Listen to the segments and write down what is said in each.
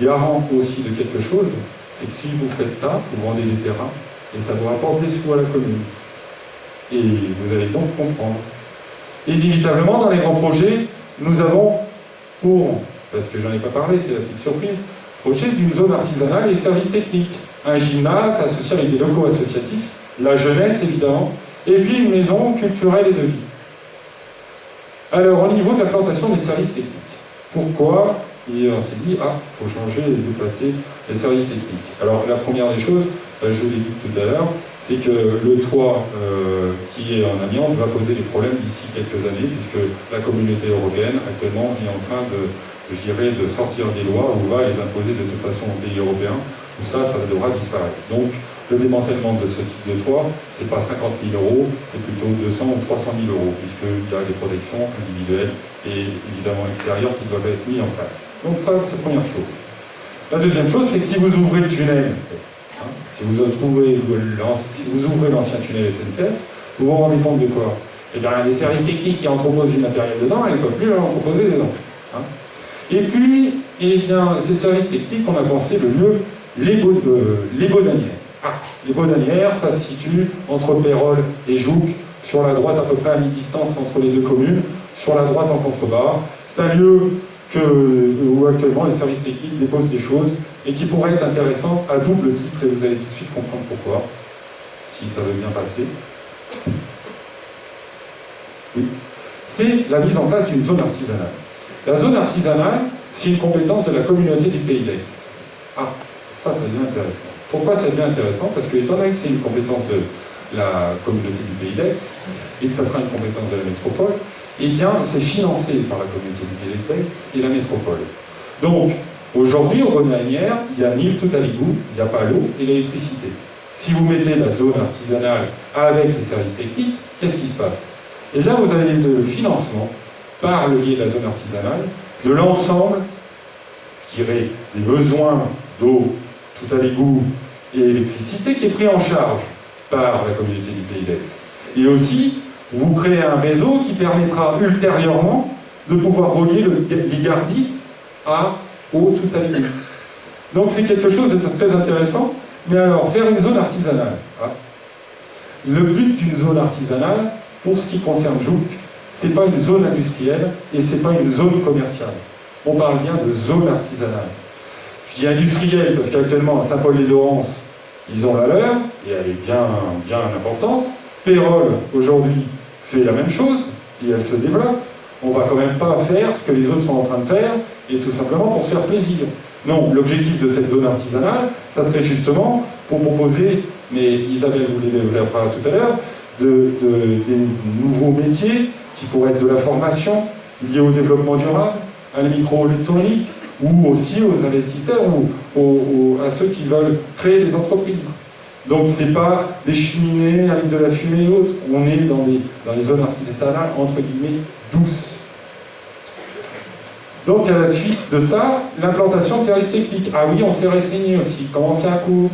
garant aussi de quelque chose, c'est que si vous faites ça, vous vendez des terrains, et ça vous rapporte des sous à la commune. Et vous allez donc comprendre. Et inévitablement, dans les grands projets, nous avons parce que j'en ai pas parlé, c'est la petite surprise, projet d'une zone artisanale et services techniques. Un gymnase associé avec des locaux associatifs, la jeunesse évidemment, et puis une maison culturelle et de vie. Alors, au niveau de l'implantation des services techniques, pourquoi on s'est dit, il faut changer et déplacer les services techniques. Alors, la première des choses, je vous l'ai dit tout à l'heure, c'est que le toit qui est en amiante va poser des problèmes d'ici quelques années, puisque la communauté européenne, actuellement, est en train de sortir des lois où va les imposer de toute façon aux pays européens, où ça devra disparaître. Donc, le démantèlement de ce type de toit, c'est pas 50 000 €, c'est plutôt 200 ou 300 000 €, puisqu'il y a des protections individuelles et évidemment extérieures qui doivent être mises en place. Donc ça, c'est la première chose. La deuxième chose, c'est que si vous ouvrez le tunnel, si vous ouvrez l'ancien tunnel SNCF, vous vous rendez compte de quoi? Eh bien, les services techniques qui entreposent du matériel dedans, ils ne peuvent plus l'entreposer dedans. Et puis, eh bien, ces services techniques, on a pensé le mieux, les Baudanières. Les Baudanières, ça se situe entre Pérols et Jouques, sur la droite à peu près à mi-distance entre les deux communes, sur la droite en contrebas. C'est un lieu où actuellement les services techniques déposent des choses et qui pourrait être intéressant à double titre, et vous allez tout de suite comprendre pourquoi, si ça veut bien passer. Oui. C'est la mise en place d'une zone artisanale. La zone artisanale, c'est une compétence de la communauté du Pays d'Aix. Ça devient intéressant. Pourquoi ça devient intéressant? Parce que, étant donné que c'est une compétence de la communauté du Pays d'Aix, et que ça sera une compétence de la métropole, eh bien, c'est financé par la communauté du Pays d'Aix et la métropole. Donc, aujourd'hui, au Baudanières, il y a ni le tout à l'égout, il n'y a pas l'eau et l'électricité. Si vous mettez la zone artisanale avec les services techniques, qu'est-ce qui se passe? Et là, vous avez le financement, par le biais de la zone artisanale, de l'ensemble, je dirais, des besoins d'eau, tout à l'égout et électricité, qui est pris en charge par la communauté du Pays d'Aix. Et aussi, vous créez un réseau qui permettra ultérieurement de pouvoir relier les Gardis au tout à l'égout. Donc c'est quelque chose de très intéressant. Mais alors, faire une zone artisanale. Le but d'une zone artisanale, pour ce qui concerne Jouques, c'est pas une zone industrielle et c'est pas une zone commerciale. On parle bien de zone artisanale. Je dis industrielle parce qu'actuellement à Saint-Paul-les-Dorans, ils ont la leur, et elle est bien importante. Pérols, aujourd'hui, fait la même chose, et elle se développe. On va quand même pas faire ce que les autres sont en train de faire, et tout simplement pour se faire plaisir. Non, l'objectif de cette zone artisanale, ça serait justement pour proposer, mais Isabelle vous les développera tout à l'heure, des nouveaux métiers qui pourraient être de la formation liée au développement durable, à la microélectronique, ou aussi aux investisseurs ou à ceux qui veulent créer des entreprises. Donc c'est pas des cheminées avec de la fumée et autres, on est dans les zones artisanales entre guillemets douces. Donc à la suite de ça, l'implantation de services techniques. Ah oui, on s'est renseigné aussi, comment ça coûte,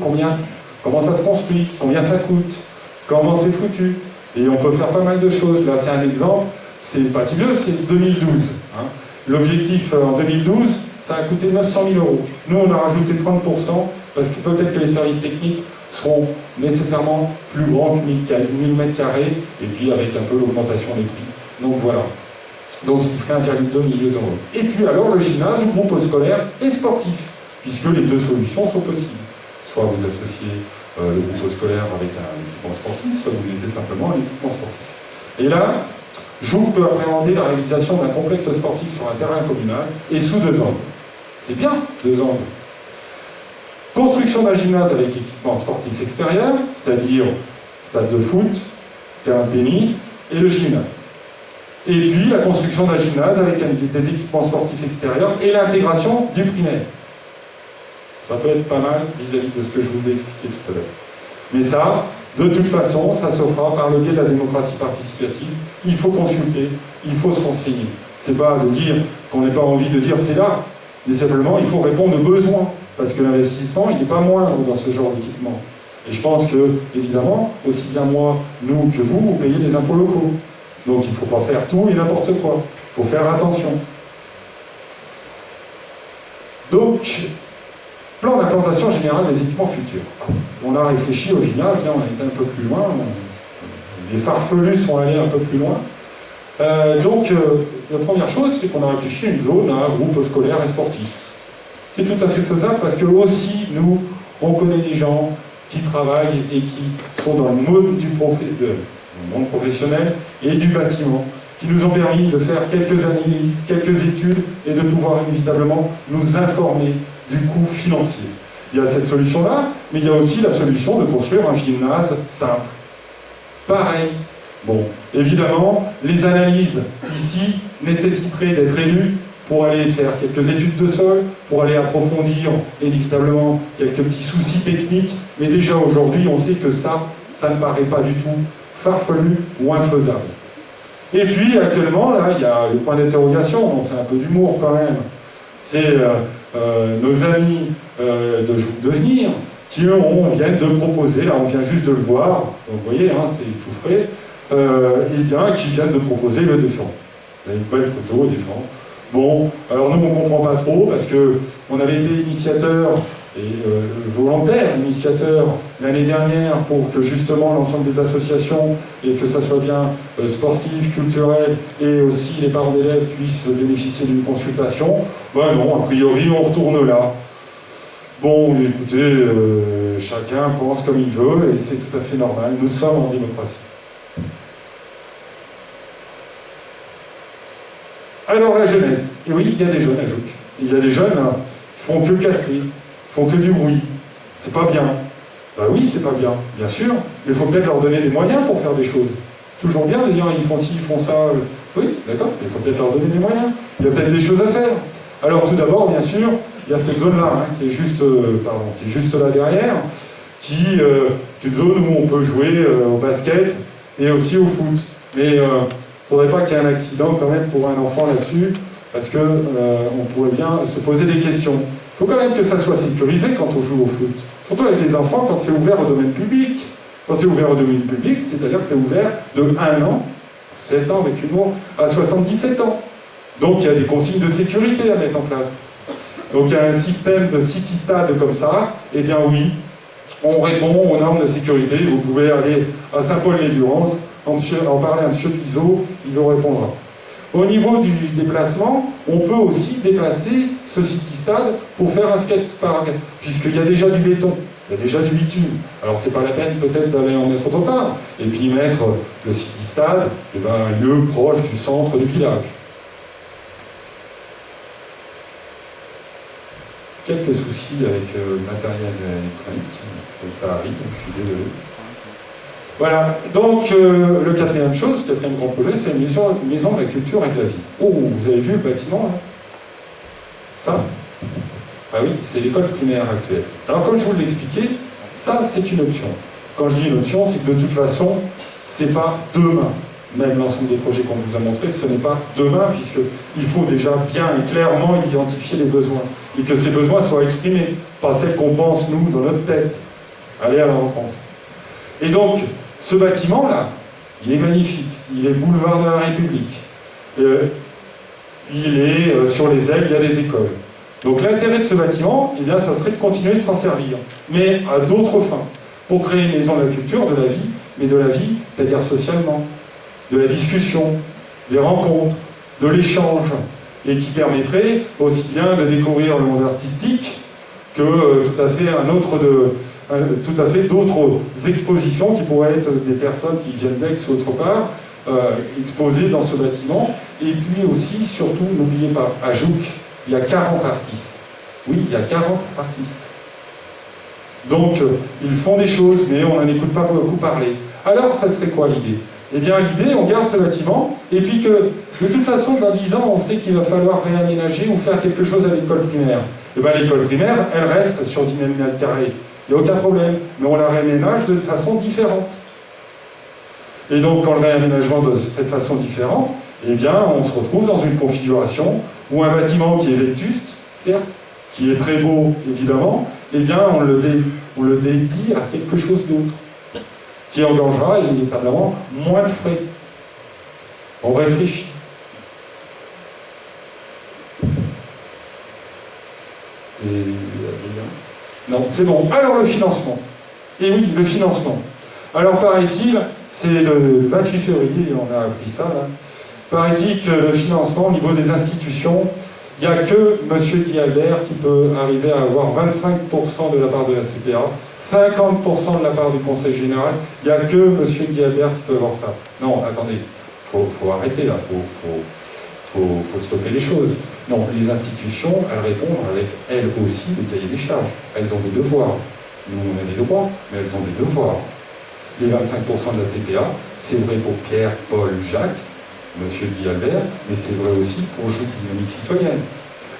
comment ça se construit, combien ça coûte, comment c'est foutu. Et on peut faire pas mal de choses. Là c'est un exemple, c'est pas vieux, c'est 2012. L'objectif en 2012, ça a coûté 900 000 €. Nous, on a rajouté 30%, parce que peut-être que les services techniques seront nécessairement plus grands que 1000 m², et puis avec un peu l'augmentation des prix. Donc voilà. Donc ce qui ferait 1,2 million d'euros. Et puis alors, le gymnase, le groupe scolaire et sportif, puisque les deux solutions sont possibles. Soit vous associez le groupe scolaire avec un équipement sportif, soit vous mettez simplement un équipement sportif. Et là, Jouques peut appréhender la réalisation d'un complexe sportif sur un terrain communal et sous 2 angles. C'est bien, 2 angles. Construction d'un gymnase avec équipement sportif extérieur, c'est-à-dire stade de foot, terrain de tennis et le gymnase. Et puis la construction d'un gymnase avec des équipements sportifs extérieurs et l'intégration du primaire. Ça peut être pas mal vis-à-vis de ce que je vous ai expliqué tout à l'heure. Mais ça, de toute façon, ça se fera par le biais de la démocratie participative. Il faut consulter, il faut se renseigner. C'est pas de dire qu'on n'ait pas envie de dire c'est là, mais simplement il faut répondre aux besoins, parce que l'investissement, il n'est pas moindre dans ce genre d'équipement. Et je pense que, évidemment, aussi bien moi, nous que vous payez des impôts locaux. Donc il ne faut pas faire tout et n'importe quoi. Il faut faire attention. Donc, Plan d'implantation générale des équipements futurs. On a réfléchi au gymnase, là on a été un peu plus loin, les farfelus sont allés un peu plus loin. Donc, la première chose, c'est qu'on a réfléchi à une zone à groupe scolaire et sportif. C'est tout à fait faisable parce que aussi, nous, on connaît des gens qui travaillent et qui sont dans le monde du monde professionnel et du bâtiment, qui nous ont permis de faire quelques analyses, quelques études et de pouvoir inévitablement nous informer du coût financier. Il y a cette solution-là, mais il y a aussi la solution de construire un gymnase simple. Pareil. Bon, évidemment, les analyses ici nécessiteraient d'être élues pour aller faire quelques études de sol, pour aller approfondir inévitablement quelques petits soucis techniques, mais déjà aujourd'hui, on sait que ça ne paraît pas du tout farfelu ou infaisable. Et puis, actuellement, là, il y a le point d'interrogation, c'est un peu d'humour quand même, c'est nos amis de Joug Devenir qui, viennent de proposer, là on vient juste de le voir, donc vous voyez, hein, c'est tout frais, et bien, qui viennent de proposer le défend. Vous avez une belle photo, défend. Bon, alors nous on ne comprend pas trop parce qu'on avait été initiateur et volontaire initiateur l'année dernière pour que justement l'ensemble des associations et que ça soit bien sportif, culturel et aussi les parents d'élèves puissent bénéficier d'une consultation. Ben non, a priori on retourne là. Bon, écoutez, chacun pense comme il veut et c'est tout à fait normal, nous sommes en démocratie. Alors la jeunesse, et oui, il y a des jeunes à Jouques. Il y a des jeunes qui font que casser, font que du bruit. C'est pas bien. Bah oui, c'est pas bien, bien sûr, mais il faut peut-être leur donner des moyens pour faire des choses. C'est toujours bien de dire ils font ci, ils font ça. Oui, d'accord, il faut peut-être leur donner des moyens. Il y a peut-être des choses à faire. Alors tout d'abord, bien sûr, il y a cette zone-là, hein, qui est juste là derrière, qui est une zone où on peut jouer au basket et aussi au foot. Mais il ne faudrait pas qu'il y ait un accident quand même pour un enfant là-dessus, parce qu'on pourrait bien se poser des questions. Il faut quand même que ça soit sécurisé quand on joue au foot. Surtout avec les enfants, quand c'est ouvert au domaine public. Quand c'est ouvert au domaine public, c'est-à-dire que c'est ouvert de 1 an, 7 ans avec humour, à 77 ans. Donc il y a des consignes de sécurité à mettre en place. Donc il y a un système de city-stade comme ça, eh bien oui, on répond aux normes de sécurité. Vous pouvez aller à Saint-Paul-les-Durance, en parler à M. Pizot, il vous répondra. Au niveau du déplacement, on peut aussi déplacer ce city-stade pour faire un skatepark, puisqu'il y a déjà du béton, il y a déjà du bitume. Alors c'est pas la peine peut-être d'aller en mettre autre part, et puis mettre le city-stade, un lieu proche du centre du village. Quelques soucis avec le matériel électronique, ça arrive, je suis désolé. Voilà, donc le quatrième grand projet, c'est une maison de la culture et de la vie. Oh, vous avez vu le bâtiment là? Ça? Ah oui, c'est l'école primaire actuelle. Alors comme je vous l'ai expliqué, ça c'est une option. Quand je dis une option, c'est que de toute façon, c'est pas demain. Même l'ensemble des projets qu'on vous a montrés, ce n'est pas demain, puisqu'il faut déjà bien et clairement identifier les besoins. Et que ces besoins soient exprimés, pas celles qu'on pense, nous, dans notre tête. Aller à la rencontre. Et donc, ce bâtiment-là, il est magnifique. Il est boulevard de la République. Il est sur les ailes, il y a des écoles. Donc l'intérêt de ce bâtiment, eh bien, ça serait de continuer de s'en servir, mais à d'autres fins. Pour créer une maison de la culture, de la vie, mais de la vie, c'est-à-dire socialement, de la discussion, des rencontres, de l'échange, et qui permettrait aussi bien de découvrir le monde artistique que tout à fait d'autres expositions qui pourraient être des personnes qui viennent d'Aix ou autre part, exposées dans ce bâtiment. Et puis aussi, surtout, n'oubliez pas, à Jouques, il y a 40 artistes. Oui, il y a 40 artistes. Donc, ils font des choses, mais on n'en écoute pas beaucoup parler. Alors, ça serait quoi l'idée? Eh bien, l'idée, on garde ce bâtiment, et puis que, de toute façon, dans 10 ans, on sait qu'il va falloir réaménager ou faire quelque chose à l'école primaire. Eh bien, l'école primaire, elle reste sur 10 000 mètres carrés. Il n'y a aucun problème, mais on la réaménage de façon différente. Et donc, quand le réaménagement de cette façon différente, eh bien, on se retrouve dans une configuration où un bâtiment qui est vétuste, certes, qui est très beau, évidemment, eh bien, on le dédie à quelque chose d'autre, qui engagera inévitablement moins de frais. On réfléchit. Et Adrien Non, c'est bon. Alors le financement. Et oui, le financement. Alors paraît-il, c'est le 28 février, on a appris ça, là. Paraît-il que le financement au niveau des institutions, il n'y a que M. Guy Albert qui peut arriver à avoir 25% de la part de la CPA, 50% de la part du Conseil général, il n'y a que M. Guy Albert qui peut avoir ça. Non, attendez, faut arrêter là, faut stopper les choses. Non, les institutions, elles répondent avec, elles aussi, le cahier des charges. Elles ont des devoirs. Nous, on a des droits, mais elles ont des devoirs. Les 25% de la CPA, c'est vrai pour Pierre, Paul, Jacques, Monsieur Guy Albert, mais c'est vrai aussi pour Joute Dynamique Citoyenne.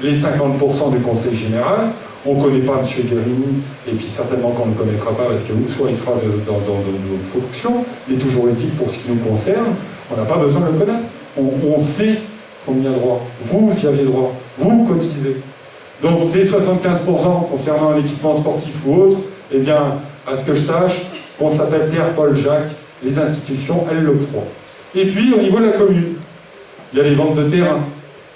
Les 50% du Conseil général, on ne connaît pas M. Guérini, et puis certainement qu'on ne le connaîtra pas parce que soit il sera dans d'autres fonctions, mais toujours est-il, pour ce qui nous concerne, on n'a pas besoin de le connaître. On sait combien de droits. Vous y avez droit. Vous cotisez. Donc ces 75% concernant l'équipement sportif ou autre, eh bien, à ce que je sache, on s'appelle Pierre, Paul, Jacques, les institutions, elles l'octroient. Et puis, au niveau de la commune, il y a les ventes de terrain,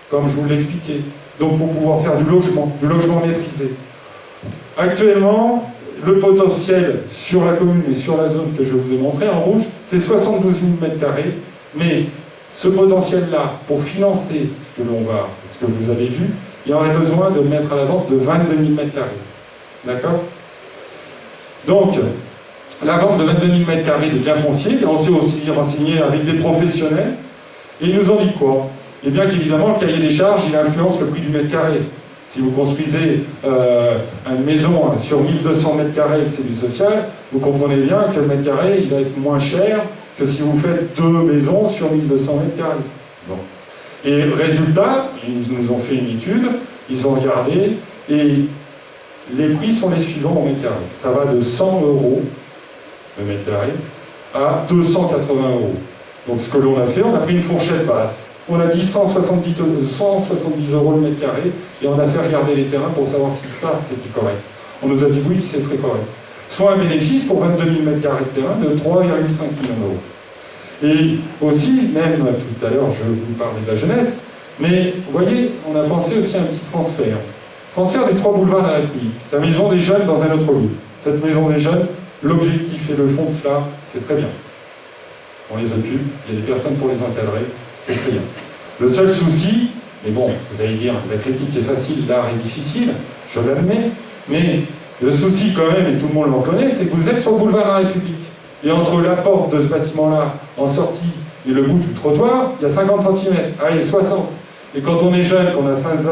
comme je vous l'expliquais. Donc, pour pouvoir faire du logement maîtrisé. Actuellement, le potentiel sur la commune et sur la zone que je vous ai montré en rouge, c'est 72 000 m². Mais ce potentiel-là, pour financer ce que vous avez vu, il y aurait besoin de mettre à la vente de 22 000 m². D'accord? Donc, la vente de 22 000 m² de biens fonciers, et on s'est aussi renseigné avec des professionnels, et ils nous ont dit quoi? Eh bien qu'évidemment, le cahier des charges, il influence le prix du mètre carré. Si vous construisez une maison sur 1200 m² et que c'est du social, vous comprenez bien que le mètre carré, il va être moins cher que si vous faites 2 maisons sur 1200 m². Bon. Et résultat, ils nous ont fait une étude, ils ont regardé, et les prix sont les suivants au mètre carré. Ça va de 100 € le mètre carré à 280 €. Donc ce que l'on a fait, on a pris une fourchette basse. On a dit 170 € le mètre carré et on a fait regarder les terrains pour savoir si ça c'était correct. On nous a dit oui, c'est très correct. Soit un bénéfice pour 22 000 m² de terrain de 3,5 millions €. Et aussi, même tout à l'heure je vous parlais de la jeunesse, mais vous voyez, on a pensé aussi à un petit transfert. Transfert des 3 boulevards de la République. La maison des jeunes dans un autre lieu. Cette maison des jeunes, l'objectif et le fond de cela, c'est très bien. On les occupe, il y a des personnes pour les encadrer, c'est très bien. Le seul souci, mais bon, vous allez dire, la critique est facile, l'art est difficile, je l'admets, mais le souci quand même, et tout le monde l'en connaît, c'est que vous êtes sur le boulevard de la République. Et entre la porte de ce bâtiment-là, en sortie, et le bout du trottoir, il y a 50 cm, allez, 60. Et quand on est jeune, qu'on a 16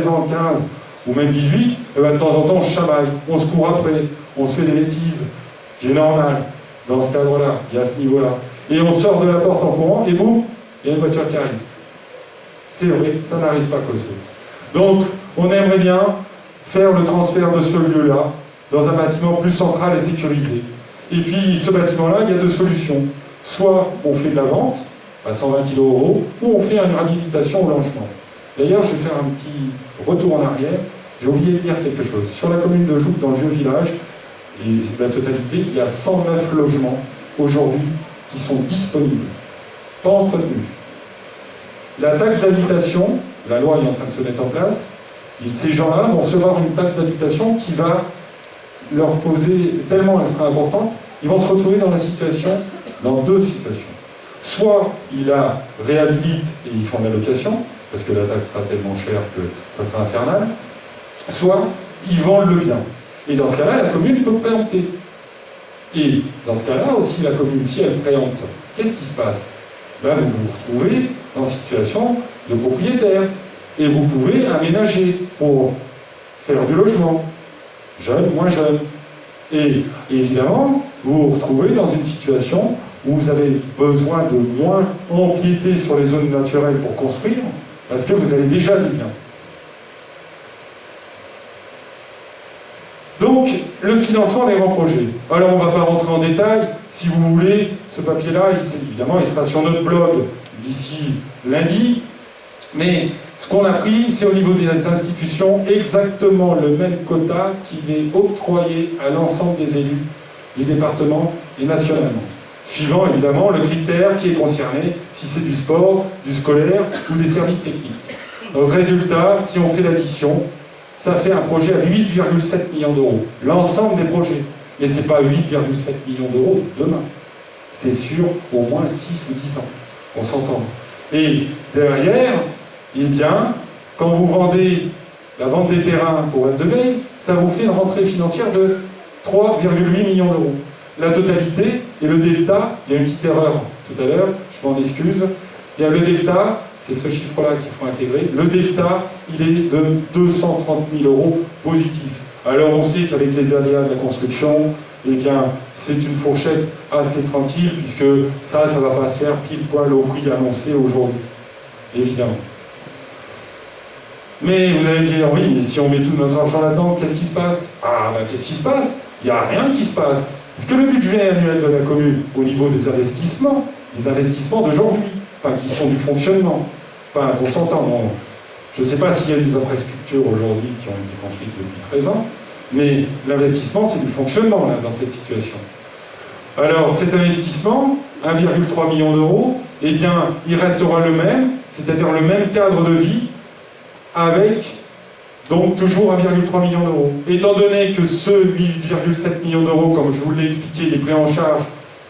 ans, 15, ou même 18, eh ben, de temps en temps, on se chamaille, on se court après, on se fait des bêtises. C'est normal, dans ce cadre-là, il y a ce niveau-là. Et on sort de la porte en courant, et boum, il y a une voiture qui arrive. C'est vrai, ça n'arrive pas qu'aux autres. Donc, on aimerait bien faire le transfert de ce lieu-là dans un bâtiment plus central et sécurisé. Et puis, ce bâtiment-là, il y a deux solutions. Soit on fait de la vente à 120 kg €, ou on fait une réhabilitation au logement. D'ailleurs, je vais faire un petit retour en arrière. J'ai oublié de dire quelque chose. Sur la commune de Joux, dans le vieux village, et la totalité, il y a 109 logements aujourd'hui qui sont disponibles, pas entretenus. La taxe d'habitation, la loi est en train de se mettre en place, et ces gens-là vont recevoir une taxe d'habitation qui va leur poser, tellement elle sera importante, ils vont se retrouver dans deux situations. Soit ils la réhabilitent et ils font de la location, parce que la taxe sera tellement chère que ça sera infernal, soit ils vendent le bien. Et dans ce cas-là, la commune peut préempter. Et dans ce cas-là aussi, la commune, si elle préempte, qu'est-ce qui se passe? Ben, vous vous retrouvez dans situation de propriétaire. Et vous pouvez aménager pour faire du logement. Jeune, moins jeune. Et évidemment, vous vous retrouvez dans une situation où vous avez besoin de moins empiéter sur les zones naturelles pour construire, parce que vous avez déjà des biens. Donc, le financement des grands projets. Alors, on ne va pas rentrer en détail. Si vous voulez, ce papier-là, évidemment, il sera sur notre blog d'ici lundi. Mais ce qu'on a pris, c'est au niveau des institutions exactement le même quota qu'il est octroyé à l'ensemble des élus du département et nationalement. Suivant, évidemment, le critère qui est concerné, si c'est du sport, du scolaire ou des services techniques. Donc, résultat, si on fait l'addition, ça fait un projet à 8,7 millions d'euros. L'ensemble des projets. Et ce n'est pas 8,7 millions d'euros demain. C'est sur au moins 6 ou 10 ans. On s'entend. Et derrière, eh bien, quand vous vendez la vente des terrains pour Val-de-Veille, ça vous fait une rentrée financière de 3,8 millions d'euros. La totalité et le delta, il y a une petite erreur tout à l'heure, je m'en excuse, il y a le delta, c'est ce chiffre-là qu'il faut intégrer, le delta, il est de 230 000 euros positifs. Alors on sait qu'avec les aléas de la construction, eh bien, c'est une fourchette assez tranquille, puisque ça ne va pas se faire pile poil au prix annoncé aujourd'hui, évidemment. Mais vous allez me dire, oui, mais si on met tout notre argent là-dedans, qu'est-ce qui se passe? Ah, ben qu'est-ce qui se passe? Il n'y a rien qui se passe. Parce que le budget annuel de la commune, au niveau des investissements d'aujourd'hui, enfin, qui sont du fonctionnement, enfin, qu'on s'entend, je ne sais pas s'il y a des infrastructures aujourd'hui qui ont été construites depuis 13 ans, mais l'investissement, c'est du fonctionnement, là, dans cette situation. Alors, cet investissement, 1,3 million d'euros, eh bien, il restera le même, c'est-à-dire le même cadre de vie, avec donc toujours 1,3 million d'euros. Étant donné que ce 8,7 millions d'euros, comme je vous l'ai expliqué, il est pris en charge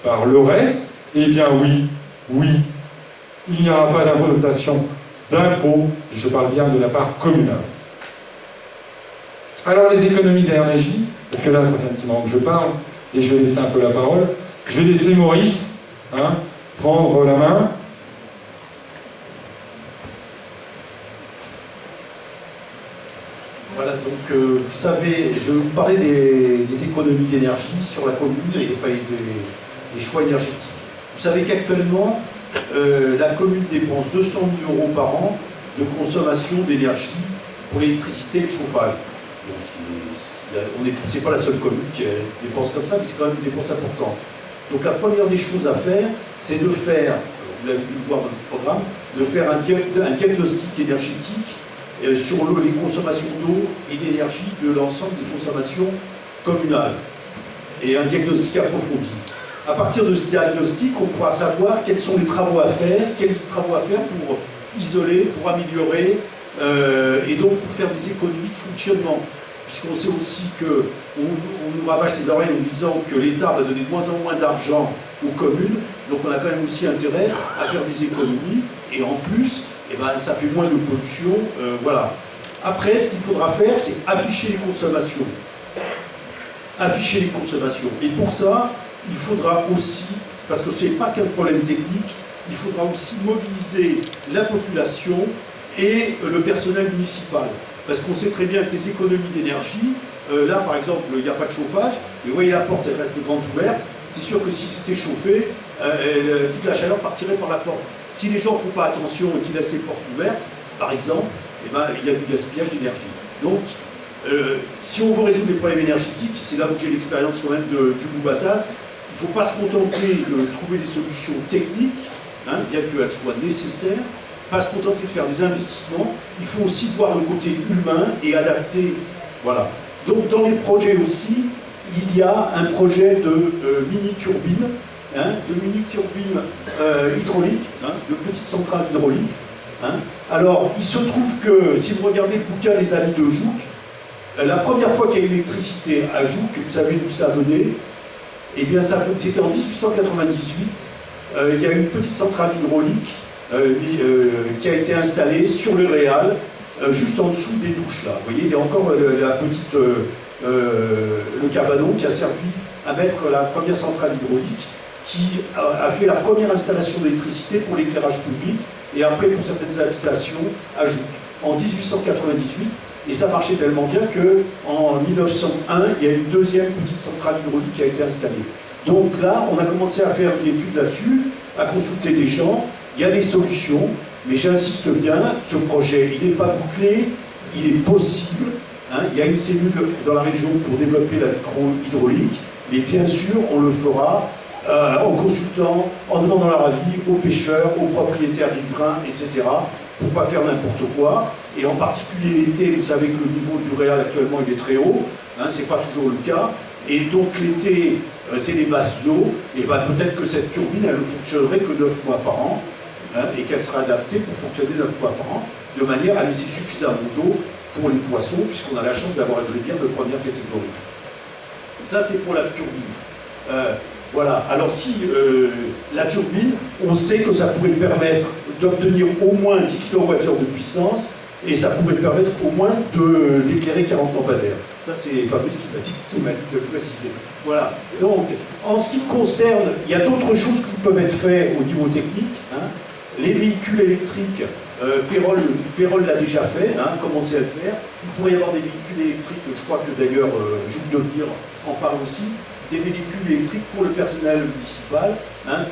par le reste, eh bien oui, il n'y aura pas d'invotation d'impôt, et je parle bien de la part communale. Alors les économies d'énergie, parce que là ça fait un petit moment que je parle, et je vais laisser un peu la parole, je vais laisser Maurice prendre la main. Voilà, donc vous savez, je vous parlais des économies d'énergie sur la commune et des choix énergétiques. Vous savez qu'actuellement, la commune dépense 200 000 euros par an de consommation d'énergie pour l'électricité et le chauffage. C'est pas la seule commune qui dépense comme ça, mais c'est quand même une dépense importante. Donc la première des choses à faire, c'est de faire, vous l'avez dû le voir dans le programme, de faire un diagnostic énergétique sur les consommations d'eau et d'énergie de l'ensemble des consommations communales. Et un diagnostic approfondi. À partir de ce diagnostic, on pourra savoir quels sont les travaux à faire, pour isoler, pour améliorer, et donc pour faire des économies de fonctionnement. Puisqu'on sait aussi qu'on nous rabâche les oreilles en disant que l'État va donner de moins en moins d'argent aux communes, donc on a quand même aussi intérêt à faire des économies, et en plus, eh ben, ça fait moins de pollution, voilà. Après, ce qu'il faudra faire, c'est afficher les consommations. Afficher les consommations. Et pour ça, il faudra aussi, parce que ce n'est pas qu'un problème technique, il faudra aussi mobiliser la population et le personnel municipal. Parce qu'on sait très bien que les économies d'énergie, là par exemple, il n'y a pas de chauffage, mais vous voyez la porte, elle reste grande ouverte, c'est sûr que si c'était chauffé, toute la chaleur partirait par la porte. Si les gens ne font pas attention et qu'ils laissent les portes ouvertes, par exemple, eh ben, il y a du gaspillage d'énergie. Donc, si on veut résoudre les problèmes énergétiques, c'est là où j'ai l'expérience quand même du Boubatas, il ne faut pas se contenter de trouver des solutions techniques, bien qu'elles soient nécessaires, pas se contenter de faire des investissements, il faut aussi voir le côté humain et adapter. Voilà. Donc dans les projets aussi, il y a un projet de mini-turbine, hydraulique, de petites centrales hydrauliques. Alors, il se trouve que, si vous regardez le bouquin Les Amis de Jouques, la première fois qu'il y a eu l'électricité à Jouques, vous savez d'où ça venait, eh bien, c'était en 1898, il y a une petite centrale hydraulique qui a été installée sur le Réal, juste en dessous des douches, là. Vous voyez, il y a encore le cabanon qui a servi à mettre la première centrale hydraulique, qui a fait la première installation d'électricité pour l'éclairage public, et après pour certaines habitations à Jouques, en 1898. Et ça marchait tellement bien qu'en 1901, il y a une deuxième petite centrale hydraulique qui a été installée. Donc là, on a commencé à faire une étude là-dessus, à consulter des gens. Il y a des solutions, mais j'insiste bien, ce projet, il n'est pas bouclé, il est possible. Il y a une cellule dans la région pour développer la micro-hydraulique, mais bien sûr, on le fera en consultant, en demandant leur avis aux pêcheurs, aux propriétaires riverains, etc., pour ne pas faire n'importe quoi. Et en particulier l'été, vous savez que le niveau du Réal actuellement il est très haut, ce n'est pas toujours le cas. Et donc l'été, c'est les basses eaux, et ben, peut-être que cette turbine, elle ne fonctionnerait que 9 mois par an, et qu'elle sera adaptée pour fonctionner 9 mois par an, de manière à laisser suffisamment d'eau pour les poissons, puisqu'on a la chance d'avoir une rivière de première catégorie. Ça, c'est pour la turbine. Voilà. Alors, si la turbine, on sait que ça pourrait permettre d'obtenir au moins 10 kWh de puissance, et ça pourrait permettre au moins d'éclairer 40 lampadaires. Ça, c'est Fabrice qui m'a dit de préciser. Voilà. Donc, en ce qui concerne, il y a d'autres choses qui peuvent être faites au niveau technique. Hein. Les véhicules électriques, Pérol l'a déjà fait, hein, commencé à le faire. Il pourrait y avoir des véhicules électriques, je crois que d'ailleurs Jules Devenir en parle aussi, des véhicules électriques pour le personnel municipal. Hein,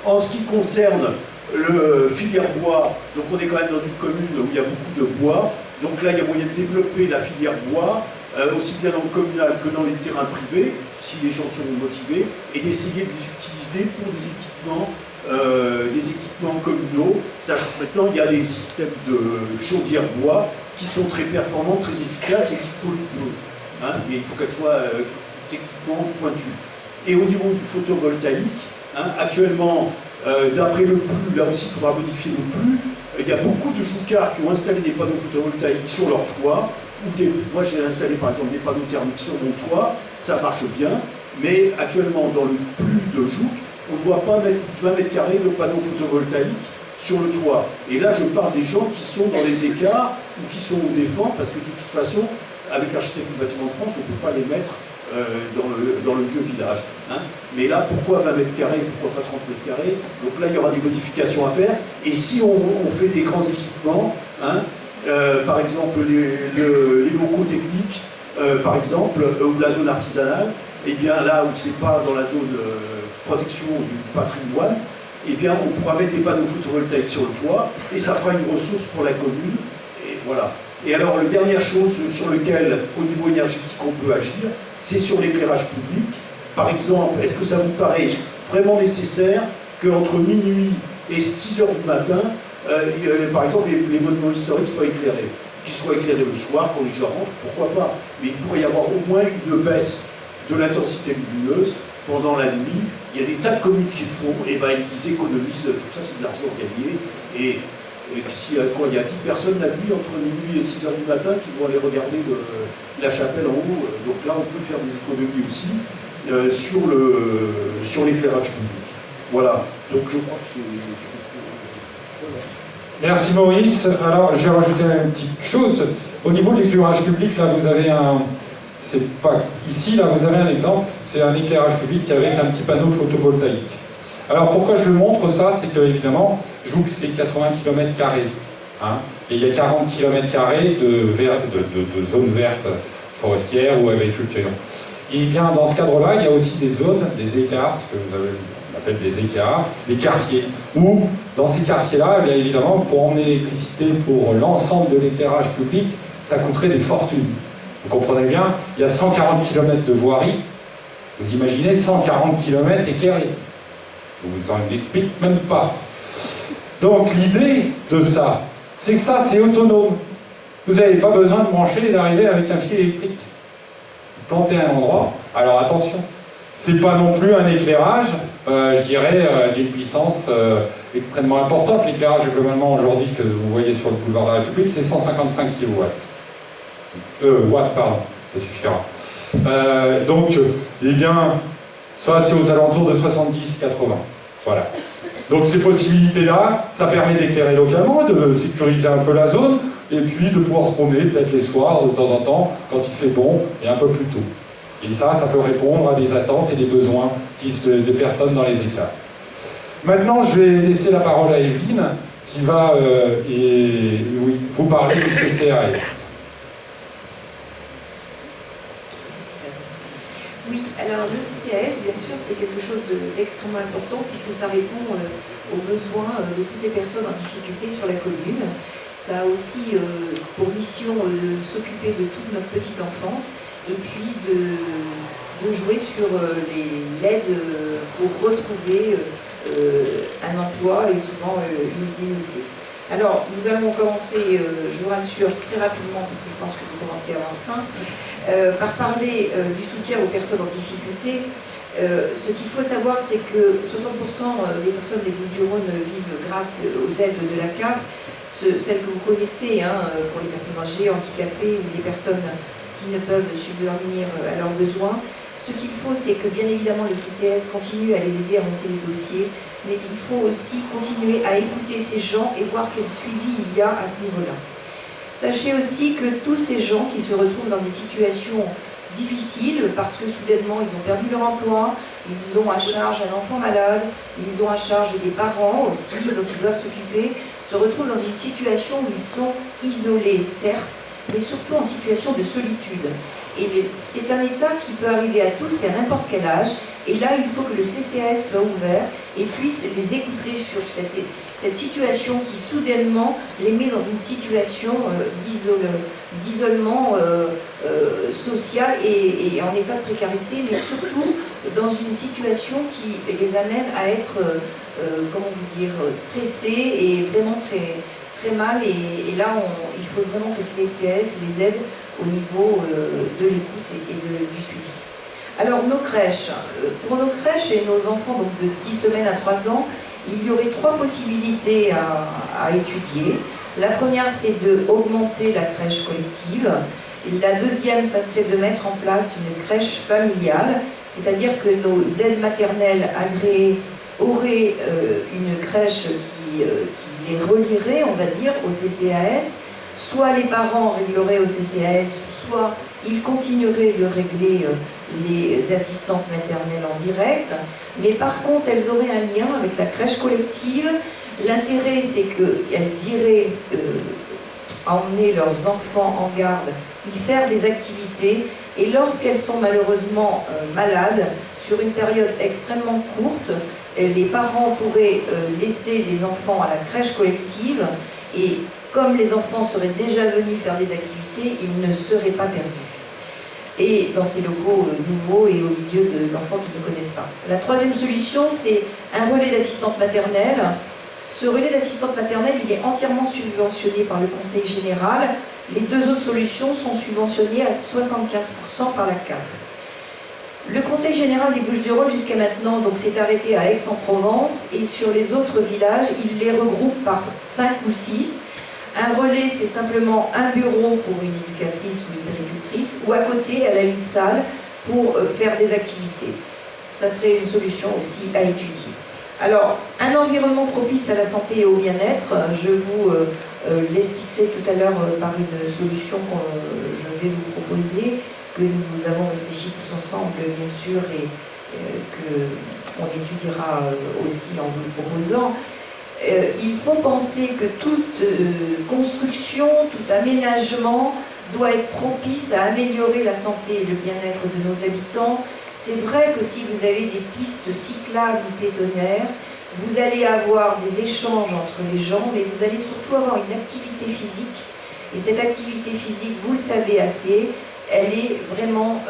en ce qui concerne le filière bois, donc on est quand même dans une commune où il y a beaucoup de bois, donc là il y a moyen de développer la filière bois, aussi bien dans le communal que dans les terrains privés, si les gens sont motivés, et d'essayer de les utiliser pour des équipements communaux, sachant que maintenant il y a des systèmes de chaudières bois qui sont très performants, très efficaces et qui polluent peu. Hein, mais il faut qu'elles soient techniquement pointues. Et au niveau du photovoltaïque, hein, actuellement, d'après le PLU, là aussi il faudra modifier le PLU, il y a beaucoup de joucards qui ont installé des panneaux photovoltaïques sur leur toit, moi j'ai installé par exemple des panneaux thermiques sur mon toit, ça marche bien, mais actuellement dans le PLU de Jouc, on ne doit pas mettre 20 mètres carrés de panneaux photovoltaïques sur le toit. Et là je parle des gens qui sont dans les écarts ou qui sont au défend, parce que de toute façon, avec l'architecte du bâtiment de France, on ne peut pas les mettre dans le vieux village. Hein. Mais là, pourquoi 20 mètres carrés, pourquoi pas 30 mètres carrés? Donc là, il y aura des modifications à faire. Et si on fait des grands équipements, hein, par exemple les locaux techniques, par exemple, ou la zone artisanale, et bien là où c'est pas dans la zone protection du patrimoine, et bien on pourra mettre des panneaux photovoltaïques sur le toit, et ça fera une ressource pour la commune. Et voilà. Et alors, la dernière chose sur laquelle, au niveau énergétique, on peut agir, c'est sur l'éclairage public. Par exemple, est-ce que ça vous paraît vraiment nécessaire qu'entre minuit et 6 h du matin, par exemple, les monuments historiques soient éclairés? Qu'ils soient éclairés le soir, quand les gens rentrent, pourquoi pas? Mais il pourrait y avoir au moins une baisse de l'intensité lumineuse pendant la nuit. Il y a des tas de communes qui le font, et ben ils économisent, tout ça c'est de l'argent gagné. Et s'il y a 10 personnes la nuit, entre minuit et 6 h du matin, qui vont aller regarder la chapelle en haut, donc là on peut faire des économies aussi sur l'éclairage public. Voilà, donc je crois que Merci Maurice. Alors je vais rajouter une petite chose. Au niveau de l'éclairage public, là vous avez c'est pas ici, là vous avez un exemple, c'est un éclairage public avec un petit panneau photovoltaïque. Alors pourquoi je le montre ça, c'est que évidemment, Jouc c'est 80 km², hein, et il y a 40 km² de zones vertes forestières ou agriculture. Et bien dans ce cadre-là, il y a aussi des zones, des écarts, ce que on appelle des écarts, des quartiers, où dans ces quartiers-là, bien évidemment, pour emmener l'électricité pour l'ensemble de l'éclairage public, ça coûterait des fortunes. Vous comprenez bien, il y a 140 km de voirie, vous imaginez 140 km éclairés. Je vous en explique même pas. Donc l'idée de ça, c'est que ça c'est autonome. Vous n'avez pas besoin de brancher et d'arriver avec un fil électrique. Vous plantez un endroit, alors attention, c'est pas non plus un éclairage, je dirais, d'une puissance extrêmement importante. L'éclairage globalement aujourd'hui que vous voyez sur le boulevard de la République, c'est 155 kW. Watts, pardon, ça suffira. Donc, eh bien, ça c'est aux alentours de 70-80. Voilà. Donc ces possibilités-là, ça permet d'éclairer localement, de sécuriser un peu la zone, et puis de pouvoir se promener peut-être les soirs, de temps en temps, quand il fait bon, et un peu plus tôt. Et ça peut répondre à des attentes et des besoins des personnes dans les écarts. Maintenant, je vais laisser la parole à Evelyne, qui va vous parler du CCAS. Oui, alors le CCAS, bien sûr, c'est quelque chose d'extrêmement important puisque ça répond aux besoins de toutes les personnes en difficulté sur la commune. Ça a aussi pour mission de s'occuper de toute notre petite enfance et puis de jouer sur l'aide pour retrouver un emploi et souvent une dignité. Alors, nous allons commencer, je vous rassure, très rapidement, parce que je pense que vous commencez à avoir faim, par parler du soutien aux personnes en difficulté. Ce qu'il faut savoir, c'est que 60% des personnes des Bouches-du-Rhône vivent grâce aux aides de la CAF, celles que vous connaissez, pour les personnes âgées, handicapées ou les personnes qui ne peuvent subvenir à leurs besoins. Ce qu'il faut, c'est que bien évidemment le CCAS continue à les aider à monter les dossiers, mais il faut aussi continuer à écouter ces gens et voir quel suivi il y a à ce niveau-là. Sachez aussi que tous ces gens qui se retrouvent dans des situations difficiles, parce que soudainement ils ont perdu leur emploi, ils ont à charge un enfant malade, ils ont à charge des parents aussi dont ils doivent s'occuper, se retrouvent dans une situation où ils sont isolés, certes, mais surtout en situation de solitude. Et c'est un état qui peut arriver à tous et à n'importe quel âge. Et là, il faut que le CCAS soit ouvert et puisse les écouter sur cette situation qui soudainement les met dans une situation d'isolement social et en état de précarité, mais surtout dans une situation qui les amène à être, comment vous dire, stressés et vraiment très, très mal. Et là, il faut vraiment que le CCAS les aide au niveau de l'écoute et du suivi. Alors nos crèches, pour nos crèches et nos enfants donc de 10 semaines à 3 ans, il y aurait 3 possibilités à étudier. La première, c'est d'augmenter la crèche collective. Et la deuxième, ça serait de mettre en place une crèche familiale, c'est-à-dire que nos aides maternelles agréées auraient une crèche qui les relierait, on va dire, au CCAS. Soit les parents régleraient au CCAS, soit ils continueraient de régler les assistantes maternelles en direct, mais par contre elles auraient un lien avec la crèche collective. L'intérêt, c'est qu'elles iraient emmener leurs enfants en garde, y faire des activités, et lorsqu'elles sont malheureusement malades, sur une période extrêmement courte, les parents pourraient laisser les enfants à la crèche collective, et comme les enfants seraient déjà venus faire des activités, ils ne seraient pas perdus. Et dans ces locaux nouveaux et au milieu d'enfants qui ne connaissent pas. La troisième solution, c'est un relais d'assistante maternelle. Ce relais d'assistante maternelle, il est entièrement subventionné par le Conseil général. Les 2 autres solutions sont subventionnées à 75% par la CAF. Le Conseil général des Bouches-du-Rhône, jusqu'à maintenant, s'est arrêté à Aix-en-Provence, et sur les autres villages, il les regroupe par 5 ou 6. Un relais, c'est simplement un bureau pour une éducatrice ou une péricultrice, ou à côté, elle a une salle pour faire des activités. Ça serait une solution aussi à étudier. Alors, un environnement propice à la santé et au bien-être, je vous l'expliquerai tout à l'heure par une solution que je vais vous proposer, que nous avons réfléchi tous ensemble, bien sûr, et qu'on étudiera aussi en vous le proposant. Il faut penser que toute construction, tout aménagement doit être propice à améliorer la santé et le bien-être de nos habitants. C'est vrai que si vous avez des pistes cyclables ou pétonnières, vous allez avoir des échanges entre les gens, mais vous allez surtout avoir une activité physique. Et cette activité physique, vous le savez assez, elle est vraiment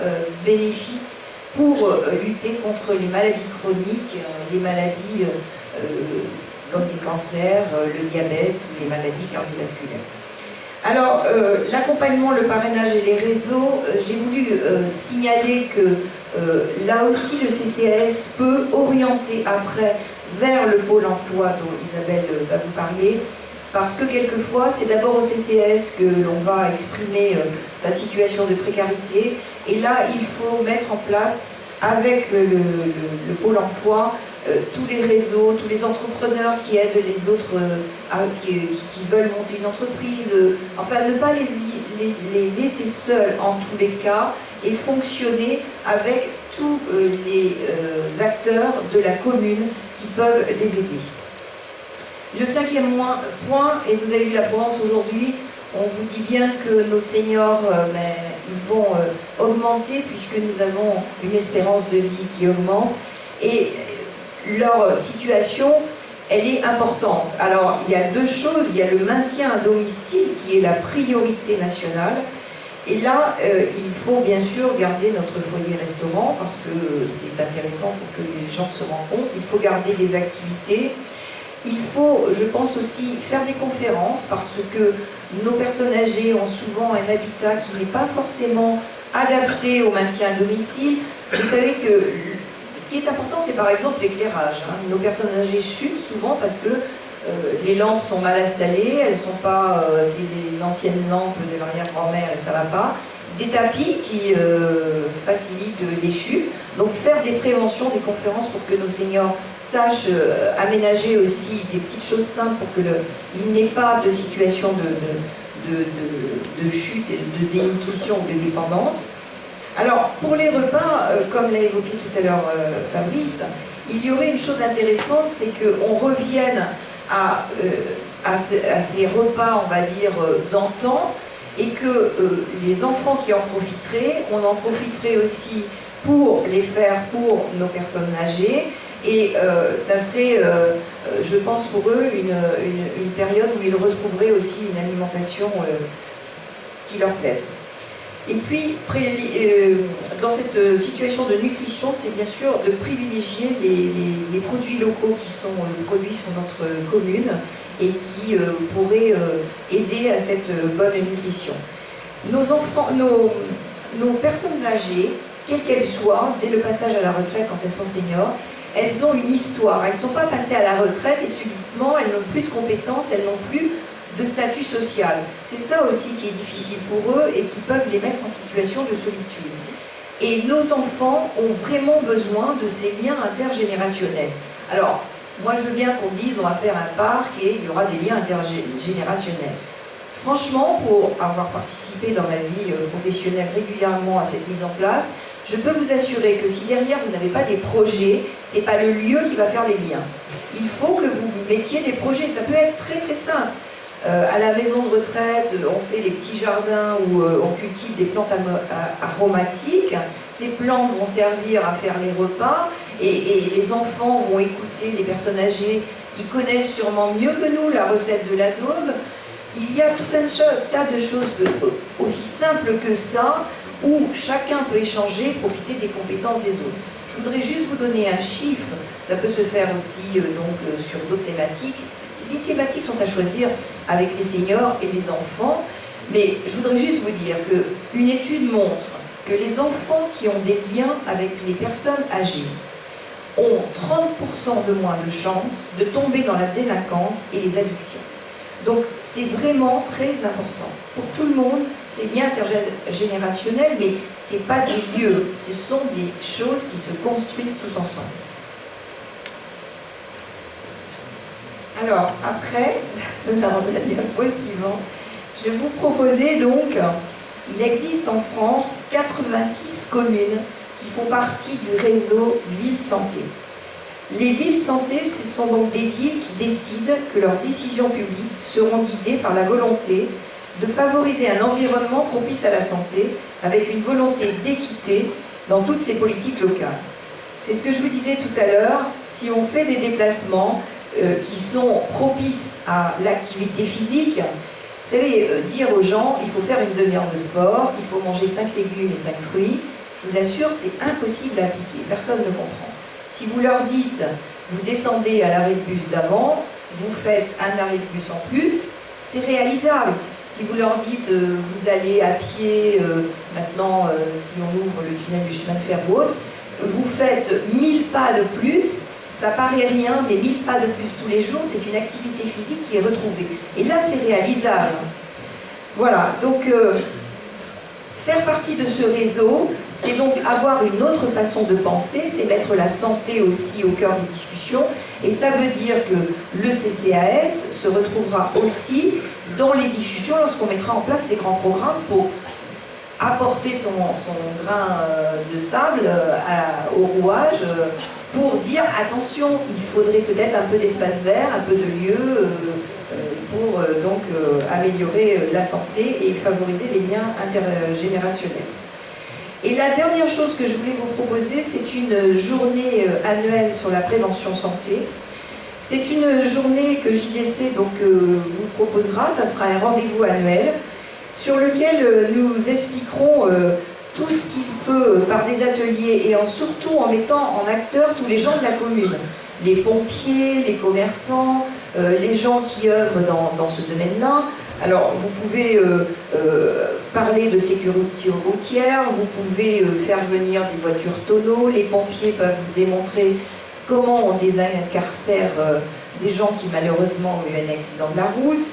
bénéfique pour lutter contre les maladies chroniques, les maladies comme les cancers, le diabète ou les maladies cardiovasculaires. Alors, l'accompagnement, le parrainage et les réseaux, j'ai voulu signaler que là aussi le CCAS peut orienter après vers le pôle emploi dont Isabelle va vous parler, parce que quelquefois c'est d'abord au CCAS que l'on va exprimer sa situation de précarité, et là il faut mettre en place avec le pôle emploi tous les réseaux, tous les entrepreneurs qui aident les autres qui veulent monter une entreprise, enfin ne pas les laisser seuls en tous les cas et fonctionner avec tous les acteurs de la commune qui peuvent les aider. Le 5e point, et vous avez eu la Provence aujourd'hui, on vous dit bien que nos seniors, ils vont augmenter puisque nous avons une espérance de vie qui augmente et leur situation, elle est importante. Alors, il y a 2 choses. Il y a le maintien à domicile qui est la priorité nationale. Et là, il faut bien sûr garder notre foyer-restaurant parce que c'est intéressant pour que les gens se rencontrent. Il faut garder des activités. Il faut, je pense aussi, faire des conférences parce que nos personnes âgées ont souvent un habitat qui n'est pas forcément adapté au maintien à domicile. Vous savez que ce qui est important, c'est par exemple l'éclairage. Nos personnes âgées chutent souvent parce que les lampes sont mal installées, elles sont pas, c'est l'ancienne lampe de l'arrière-grand-mère et ça va pas. Des tapis qui facilitent les chutes. Donc faire des préventions, des conférences pour que nos seniors sachent aménager aussi des petites choses simples pour qu'il n'ait pas de situation de chute, de dénutrition ou de dépendance. Alors pour les repas, comme l'a évoqué tout à l'heure Fabrice, il y aurait une chose intéressante, c'est qu'on revienne à ces repas, on va dire, d'antan, et que les enfants qui en profiteraient, on en profiterait aussi pour les faire pour nos personnes âgées, et ça serait, je pense pour eux, une période où ils retrouveraient aussi une alimentation qui leur plaise. Et puis, dans cette situation de nutrition, c'est bien sûr de privilégier les produits locaux qui sont produits sur notre commune et qui pourraient aider à cette bonne nutrition. Nos enfants, nos personnes âgées, quelles qu'elles soient, dès le passage à la retraite quand elles sont seniors, elles ont une histoire. Elles ne sont pas passées à la retraite et subitement elles n'ont plus de compétences, elles n'ont plus de statut social. C'est ça aussi qui est difficile pour eux et qui peuvent les mettre en situation de solitude. Et nos enfants ont vraiment besoin de ces liens intergénérationnels. Alors, moi je veux bien qu'on dise on va faire un parc et il y aura des liens intergénérationnels. Franchement, pour avoir participé dans ma vie professionnelle régulièrement à cette mise en place, je peux vous assurer que si derrière vous n'avez pas des projets, c'est pas le lieu qui va faire les liens. Il faut que vous mettiez des projets, ça peut être très très simple. À la maison de retraite, on fait des petits jardins où on cultive des plantes aromatiques. Ces plantes vont servir à faire les repas et les enfants vont écouter les personnes âgées qui connaissent sûrement mieux que nous la recette de la daube. Il y a tout un tas de choses aussi simples que ça où chacun peut échanger, profiter des compétences des autres. Je voudrais juste vous donner un chiffre, ça peut se faire aussi sur d'autres thématiques. Les thématiques sont à choisir avec les seniors et les enfants, mais je voudrais juste vous dire qu'une étude montre que les enfants qui ont des liens avec les personnes âgées ont 30% de moins de chances de tomber dans la délinquance et les addictions. Donc c'est vraiment très important. Pour tout le monde, ces liens intergénérationnels, mais ce n'est pas des lieux, ce sont des choses qui se construisent tous ensemble. Alors, après, la diapo suivante, je vais vous proposer donc, il existe en France 86 communes qui font partie du réseau Ville Santé. Les villes santé, ce sont donc des villes qui décident que leurs décisions publiques seront guidées par la volonté de favoriser un environnement propice à la santé avec une volonté d'équité dans toutes ces politiques locales. C'est ce que je vous disais tout à l'heure, si on fait des déplacements qui sont propices à l'activité physique, vous savez, dire aux gens, il faut faire une demi-heure de sport, il faut manger 5 légumes et 5 fruits, je vous assure, c'est impossible à appliquer, personne ne comprend. Si vous leur dites, vous descendez à l'arrêt de bus d'avant, vous faites un arrêt de bus en plus, c'est réalisable. Si vous leur dites, vous allez à pied, maintenant, si on ouvre le tunnel du chemin de fer ou autre, vous faites 1000 pas de plus, ça paraît rien, mais 1000 pas de plus tous les jours, c'est une activité physique qui est retrouvée. Et là, c'est réalisable. Voilà, donc faire partie de ce réseau, c'est donc avoir une autre façon de penser, c'est mettre la santé aussi au cœur des discussions, et ça veut dire que le CCAS se retrouvera aussi dans les discussions lorsqu'on mettra en place des grands programmes pour apporter son grain de sable au rouage, pour dire attention, il faudrait peut-être un peu d'espace vert, un peu de lieu pour donc améliorer la santé et favoriser les liens intergénérationnels. Et la dernière chose que je voulais vous proposer, c'est une journée annuelle sur la prévention santé. C'est une journée que JDC donc, vous proposera, ça sera un rendez-vous annuel sur lequel nous expliquerons tout ce qu'il peut par des ateliers et surtout en mettant en acteur tous les gens de la commune, les pompiers, les commerçants, les gens qui œuvrent dans ce domaine-là. Alors, vous pouvez parler de sécurité routière, vous pouvez faire venir des voitures tonneaux, les pompiers peuvent vous démontrer comment on désincarcère des gens qui malheureusement ont eu un accident de la route.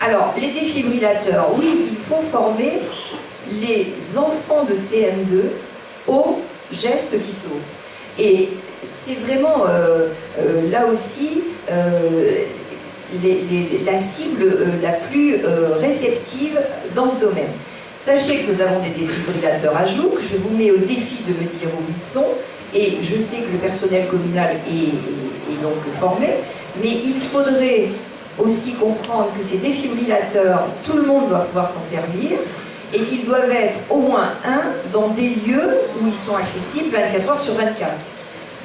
Alors, les défibrillateurs, oui, il faut former les enfants de CM2 aux gestes qui sauvent. Et c'est vraiment, là aussi, la cible la plus réceptive dans ce domaine. Sachez que nous avons des défibrillateurs à Jouques, je vous mets au défi de me dire où ils sont, et je sais que le personnel communal est donc formé, mais il faudrait aussi comprendre que ces défibrillateurs, tout le monde doit pouvoir s'en servir, et qu'ils doivent être au moins un dans des lieux où ils sont accessibles 24 heures sur 24.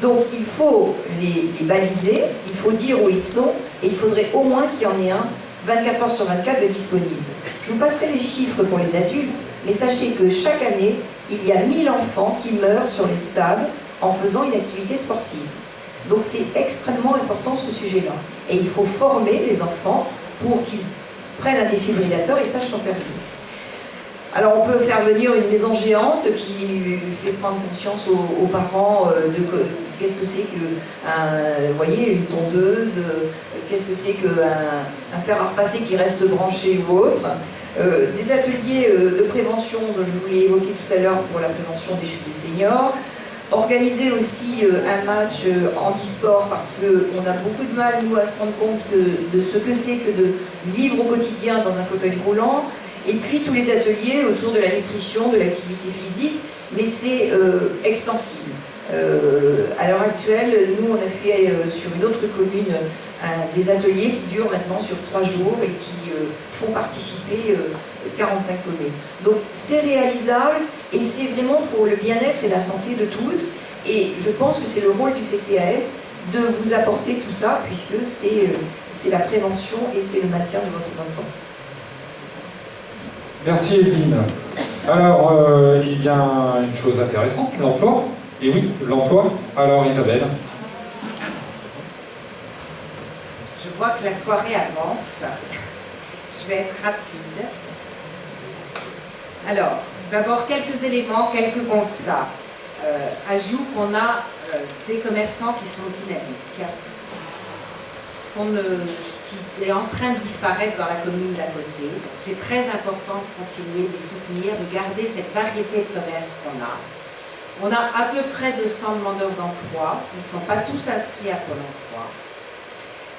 Donc il faut les baliser, il faut dire où ils sont, et il faudrait au moins qu'il y en ait un 24 heures sur 24 de disponible. Je vous passerai les chiffres pour les adultes, mais sachez que chaque année, il y a 1000 enfants qui meurent sur les stades en faisant une activité sportive. Donc c'est extrêmement important ce sujet-là. Et il faut former les enfants pour qu'ils prennent un défibrillateur et sachent s'en servir. Alors on peut faire venir une maison géante qui fait prendre conscience aux parents de qu'est-ce que c'est que, voyez, une tondeuse, qu'est-ce que c'est qu'un fer à repasser qui reste branché ou autre. Des ateliers de prévention, je vous l'ai évoqué tout à l'heure pour la prévention des chutes des seniors. Organiser aussi un match handisport parce qu'on a beaucoup de mal, nous, à se rendre compte de ce que c'est que de vivre au quotidien dans un fauteuil roulant. Et puis tous les ateliers autour de la nutrition, de l'activité physique, mais c'est extensible. À l'heure actuelle, nous on a fait sur une autre commune des ateliers qui durent maintenant sur 3 jours et qui font participer 45 communes. Donc c'est réalisable et c'est vraiment pour le bien-être et la santé de tous. Et je pense que c'est le rôle du CCAS de vous apporter tout ça puisque c'est la prévention et c'est le maintien de votre bonne santé. Merci Evelyne. Alors, il y a une chose intéressante, l'emploi. Et oui, l'emploi. Alors Isabelle. Je vois que la soirée avance. Je vais être rapide. Alors, d'abord quelques éléments, quelques constats. À Jouques, on a des commerçants qui sont dynamiques. Qui est en train de disparaître dans la commune d'à côté. C'est très important de continuer de les soutenir, de garder cette variété de commerce qu'on a. On a à peu près 200 demandeurs d'emploi, ils ne sont pas tous inscrits à Pôle emploi.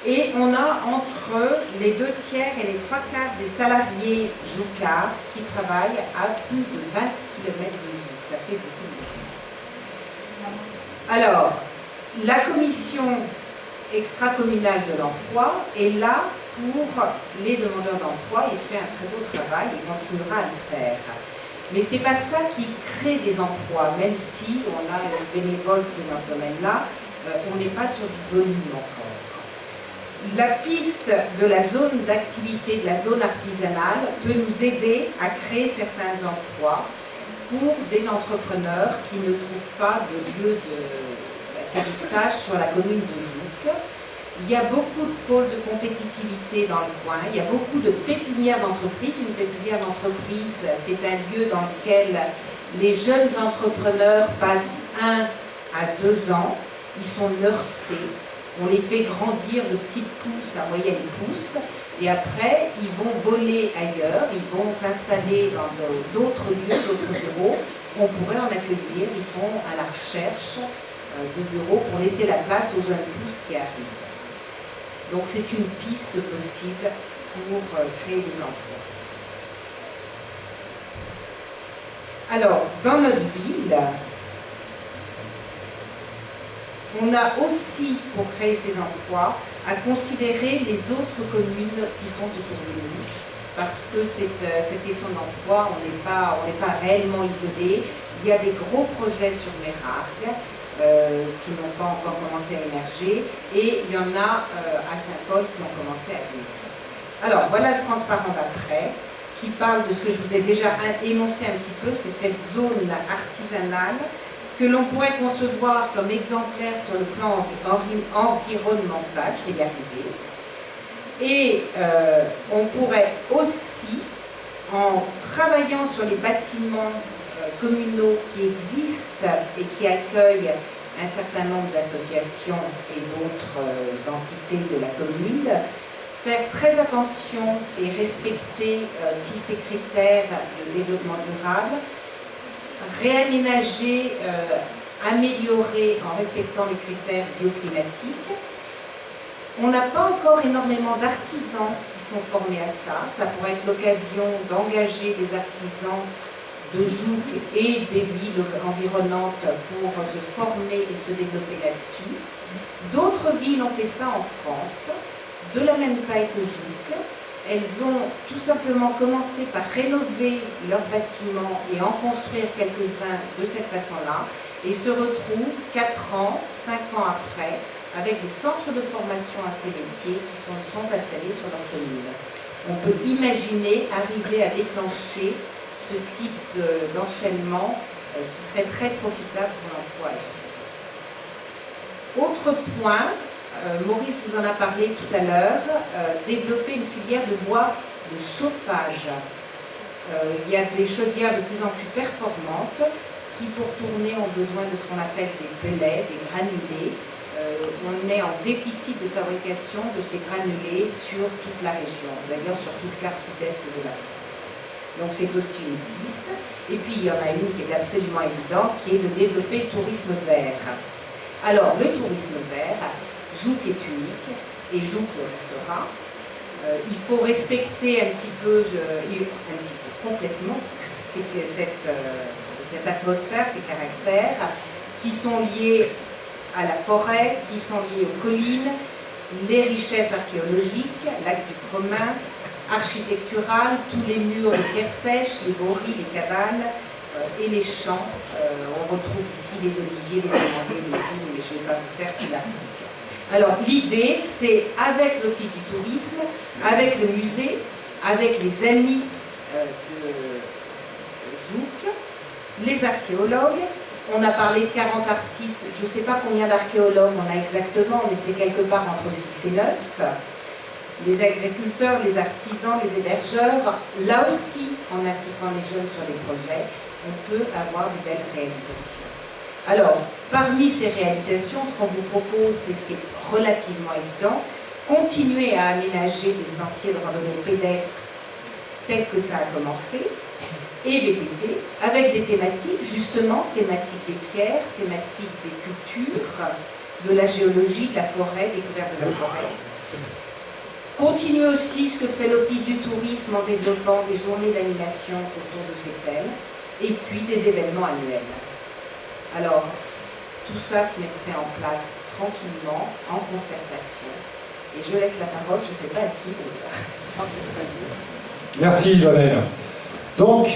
Et on a entre les 2 tiers et les 3 quarts des salariés joucards qui travaillent à plus de 20 km de Jouques. Ça fait beaucoup de gens. Alors, la commission extracommunale de l'emploi est là pour les demandeurs d'emploi et fait un très beau travail et continuera à le faire. Mais ce n'est pas ça qui crée des emplois, même si on a une bénévole qui est dans ce domaine-là, on n'est pas sur du volume encore. La piste de la zone d'activité, de la zone artisanale, peut nous aider à créer certains emplois pour des entrepreneurs qui ne trouvent pas de lieu d'atterrissage sur la commune de Jouques. Il y a beaucoup de pôles de compétitivité dans le coin, il y a beaucoup de pépinières d'entreprise. Une pépinière d'entreprise, c'est un lieu dans lequel les jeunes entrepreneurs passent 1 à 2 ans, ils sont nursés, on les fait grandir de petites pousses à moyennes pousses, et après ils vont voler ailleurs, ils vont s'installer dans d'autres lieux, d'autres bureaux, on pourrait en accueillir, ils sont à la recherche de bureaux pour laisser la place aux jeunes pousses qui arrivent. Donc c'est une piste possible pour créer des emplois. Alors, dans notre ville, on a aussi, pour créer ces emplois, à considérer les autres communes qui sont autour de nous, parce que cette question d'emploi, on n'est pas réellement isolé. Il y a des gros projets sur Mérargues, qui n'ont pas encore commencé à émerger, et il y en a à Saint-Paul qui ont commencé à venir. Alors voilà le transparent d'après, qui parle de ce que je vous ai déjà énoncé un petit peu, c'est cette zone artisanale que l'on pourrait concevoir comme exemplaire sur le plan environnemental, je vais y arriver, Et on pourrait aussi, en travaillant sur les bâtiments communaux qui existent et qui accueillent un certain nombre d'associations et d'autres entités de la commune, faire très attention et respecter tous ces critères de développement durable, réaménager, améliorer en respectant les critères bioclimatiques. On n'a pas encore énormément d'artisans qui sont formés à ça. Ça pourrait être l'occasion d'engager des artisans de Jouques et des villes environnantes pour se former et se développer là-dessus. D'autres villes ont fait ça en France, de la même taille que Jouques. Elles ont tout simplement commencé par rénover leurs bâtiments et en construire quelques-uns de cette façon-là, et se retrouvent 4 ans, 5 ans après, avec des centres de formation à ces métiers qui sont installés sur leur commune. On peut imaginer arriver à déclencher ce type d'enchaînement qui serait très profitable pour l'emploi. Autre point, Maurice vous en a parlé tout à l'heure, développer une filière de bois de chauffage. Il y a des chaudières de plus en plus performantes qui, pour tourner, ont besoin de ce qu'on appelle des pellets, des granulés. On est en déficit de fabrication de ces granulés sur toute la région, d'ailleurs sur tout le quart sud-est de la France. Donc c'est aussi une piste. Et puis il y en a une qui est absolument évidente, qui est de développer le tourisme vert. Alors le tourisme vert, Jouques est unique, et Jouques le restera. Il faut respecter un petit peu complètement cette atmosphère, ces caractères, qui sont liés à la forêt, qui sont liés aux collines, les richesses archéologiques, lac du Cremin, architecturales, tous les murs de pierre sèche, les boris, les cabanes et les champs. On retrouve ici les oliviers, les amandiers, les vignes, mais je ne vais pas vous faire tout l'article. Alors l'idée, c'est avec l'Office du tourisme, avec le musée, avec les amis de Jouques, les archéologues. On a parlé de 40 artistes, je ne sais pas combien d'archéologues on a exactement, mais c'est quelque part entre 6 et 9. Les agriculteurs, les artisans, les hébergeurs, là aussi, en impliquant les jeunes sur les projets, on peut avoir de belles réalisations. Alors, parmi ces réalisations, ce qu'on vous propose, c'est ce qui est relativement évident, continuer à aménager des sentiers de randonnée pédestre tels que ça a commencé, et VTT, avec des thématiques, justement, thématiques des pierres, thématiques des cultures, de la géologie, de la forêt, découverte de la forêt. Continuer aussi ce que fait l'Office du tourisme en développant des journées d'animation autour de ces thèmes, et puis des événements annuels. Alors, tout ça se mettrait en place tranquillement, en concertation. Et je laisse la parole, je ne sais pas à qui, Merci Isabelle. Donc,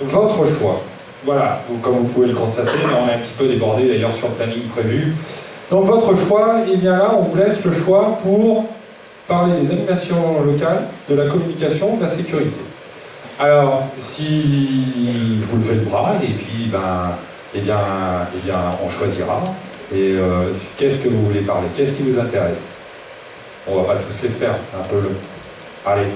votre choix. Voilà, comme vous pouvez le constater, on a un petit peu débordé d'ailleurs sur le planning prévu. Donc votre choix, eh bien là, on vous laisse le choix pour parler des animations locales, de la communication, de la sécurité. Alors, si vous levez le bras, et puis, eh bien, on choisira. Et qu'est-ce que vous voulez parler? Qu'est-ce qui vous intéresse? On va pas tous les faire, un peu. Allez.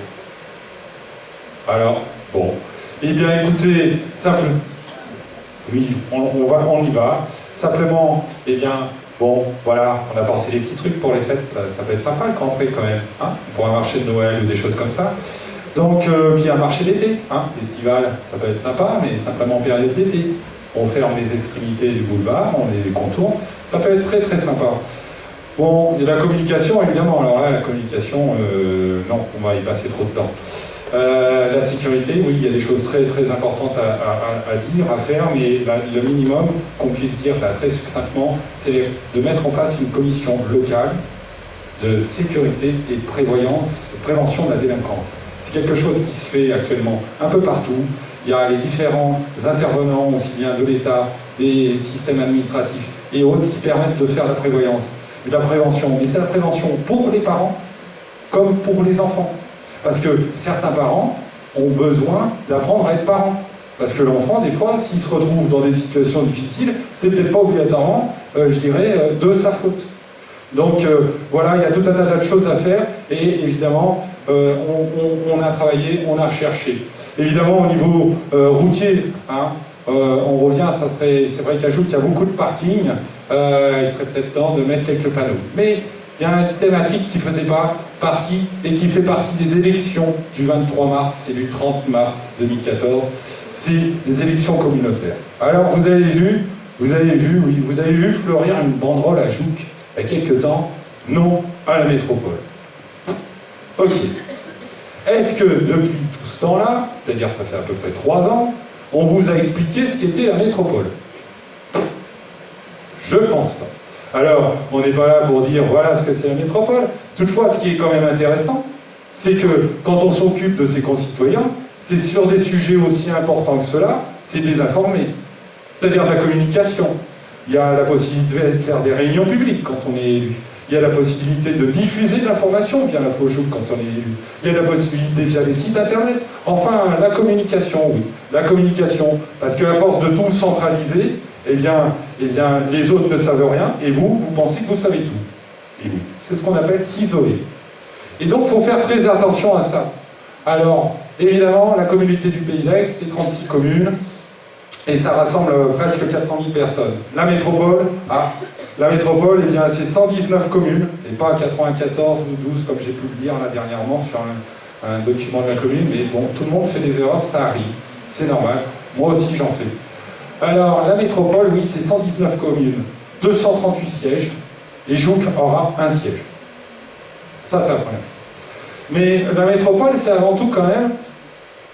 Alors, bon. Eh bien, écoutez, simplement. Oui, on y va. Simplement, eh bien, bon, voilà, on a pensé des petits trucs pour les fêtes. Ça peut être sympa le campé quand même, hein, pour un marché de Noël ou des choses comme ça. Donc, puis un marché d'été, hein, estival, ça peut être sympa, mais simplement en période d'été. On ferme les extrémités du boulevard, on les contourne. Ça peut être très très sympa. Bon, et la communication, évidemment. Alors là, la communication, non, on va y passer trop de temps. La sécurité, oui, il y a des choses très très importantes à dire, à faire, mais le minimum qu'on puisse dire là, très succinctement, c'est de mettre en place une commission locale de sécurité et de prévention de la délinquance. C'est quelque chose qui se fait actuellement un peu partout. Il y a les différents intervenants, aussi bien de l'État, des systèmes administratifs et autres, qui permettent de faire la prévoyance, de la prévention. Mais c'est la prévention pour les parents comme pour les enfants. Parce que certains parents ont besoin d'apprendre à être parents. Parce que l'enfant, des fois, s'il se retrouve dans des situations difficiles, c'est peut-être pas obligatoirement, je dirais, de sa faute. Donc voilà, il y a tout un tas de choses à faire et évidemment on a travaillé, on a recherché. Évidemment au niveau routier, hein, on revient, c'est vrai qu'à Jouques il y a beaucoup de parking, il serait peut-être temps de mettre quelques panneaux. Mais il y a une thématique qui ne faisait pas partie et qui fait partie des élections du 23 mars et du 30 mars 2014, c'est les élections communautaires. Alors vous avez vu fleurir une banderole à Jouques il y a quelques temps, non à la métropole. Ok. Est-ce que depuis tout ce temps-là, c'est-à-dire ça fait à peu près 3 ans, on vous a expliqué ce qu'était la métropole? Je pense pas. Alors, on n'est pas là pour dire voilà ce que c'est la métropole. Toutefois, ce qui est quand même intéressant, c'est que quand on s'occupe de ses concitoyens, c'est sur des sujets aussi importants que cela, c'est de les informer. C'est-à-dire de la communication. Il y a la possibilité de faire des réunions publiques quand on est élu. Il y a la possibilité de diffuser de l'information via l'InfoJouques quand on est élu. Il y a la possibilité via les sites internet. Enfin, la communication, oui. La communication, parce qu'à force de tout centraliser, eh bien, les autres ne savent rien, et vous pensez que vous savez tout. Et oui, c'est ce qu'on appelle s'isoler. Et donc, il faut faire très attention à ça. Alors, évidemment, la communauté du Pays d'Aix, c'est 36 communes, et ça rassemble presque 400 000 personnes. La métropole, eh bien, c'est 119 communes, et pas 94 ou 12, comme j'ai pu le lire là dernièrement sur un document de la commune, mais bon, tout le monde fait des erreurs, ça arrive, c'est normal, moi aussi j'en fais. Alors, la métropole, oui, c'est 119 communes, 238 sièges, et Jouques aura un siège. Ça, c'est la première chose. Mais la métropole, c'est avant tout quand même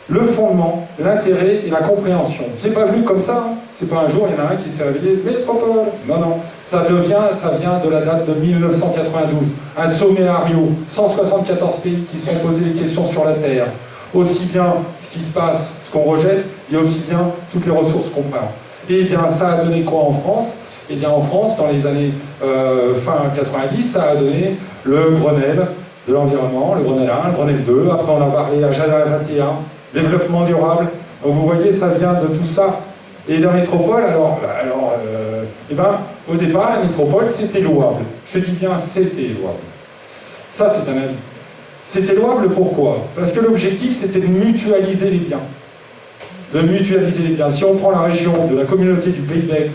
le fondement, l'intérêt et la compréhension. C'est pas venu comme ça, hein. C'est pas un jour, il y en a un qui s'est réveillé, métropole. Non, non, ça vient de la date de 1992. Un sommet à Rio, 174 pays qui se sont posés des questions sur la Terre. Aussi bien ce qui se passe, ce qu'on rejette, et aussi bien toutes les ressources qu'on prend. Et bien, ça a donné quoi en France? Et bien, en France, dans les années fin 90, ça a donné le Grenelle de l'environnement, le Grenelle 1, le Grenelle 2. Après, on a parlé Agenda 21, développement durable. Donc, vous voyez, ça vient de tout ça. Et la métropole, au départ, la métropole, c'était louable. Je dis bien, c'était louable. Ça, c'est un avis. C'était louable pourquoi? Parce que l'objectif, c'était de mutualiser les biens. De mutualiser les biens. Si on prend la région de la communauté du Pays d'Aix,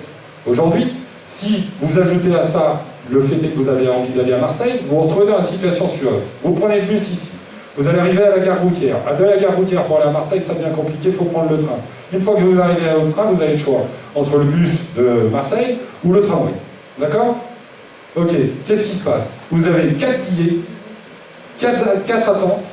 aujourd'hui, si vous ajoutez à ça le fait que vous avez envie d'aller à Marseille, vous vous retrouvez dans la situation suivante. Vous prenez le bus ici. Vous allez arriver à la gare routière. De la gare routière pour aller à Marseille, ça devient compliqué, il faut prendre le train. Une fois que vous arrivez au train, vous avez le choix entre le bus de Marseille ou le tramway. D'accord? Ok, qu'est-ce qui se passe? Vous avez 4 billets, 4 attentes,